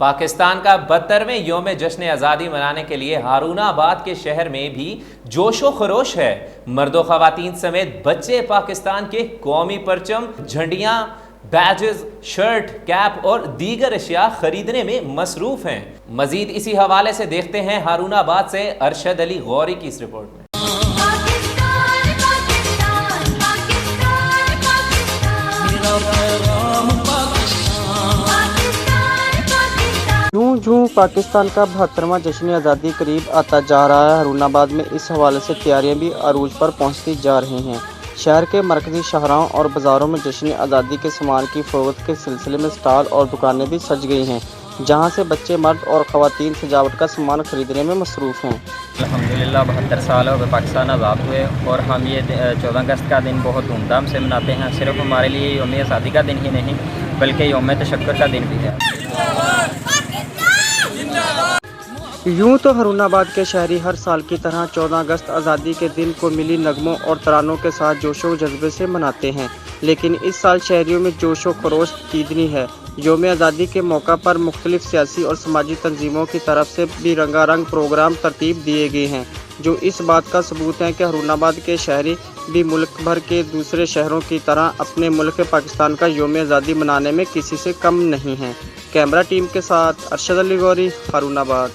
پاکستان کا 72ویں یوم جشن آزادی منانے کے لیے ہارون آباد کے شہر میں بھی جوش و خروش ہے۔ مرد و خواتین سمیت بچے پاکستان کے قومی پرچم، جھنڈیاں، بیجز، شرٹ، کیپ اور دیگر اشیاء خریدنے میں مصروف ہیں۔ مزید اسی حوالے سے دیکھتے ہیں ہارون آباد سے ارشد علی غوری کی اس رپورٹ میں۔ جوں جوں پاکستان کا 72واں جشن آزادی قریب آتا جا رہا ہے، ہارون آباد میں اس حوالے سے تیاریاں بھی عروج پر پہنچتی جا رہی ہیں۔ شہر کے مرکزی شاہراہوں اور بازاروں میں جشن آزادی کے سامان کی فروخت کے سلسلے میں اسٹال اور دکانیں بھی سج گئی ہیں، جہاں سے بچے، مرد اور خواتین سجاوٹ کا سامان خریدنے میں مصروف ہیں۔ الحمدللہ 72 سال ہو گئے پاکستان آزاد ہوئے، اور ہم یہ 14 اگست کا دن بہت دھوم دھام سے مناتے ہیں۔ صرف ہمارے لیے یوم آزادی کا دن ہی نہیں بلکہ یوم تشکر کا دن بھی ہے۔ یوں تو ہارون آباد کے شہری ہر سال کی طرح 14 اگست آزادی کے دن کو ملی نغموں اور ترانوں کے ساتھ جوش و جذبے سے مناتے ہیں، لیکن اس سال شہریوں میں جوش و خروش دیدنی ہے۔ یوم آزادی کے موقع پر مختلف سیاسی اور سماجی تنظیموں کی طرف سے بھی رنگا رنگ پروگرام ترتیب دیے گئے ہیں، جو اس بات کا ثبوت ہے کہ ہارون آباد کے شہری بھی ملک بھر کے دوسرے شہروں کی طرح اپنے ملک پاکستان کا یوم آزادی منانے میں کسی سے کم نہیں ہیں۔ کیمرہ ٹیم کے ساتھ ارشد علی غوری، ہارون آباد۔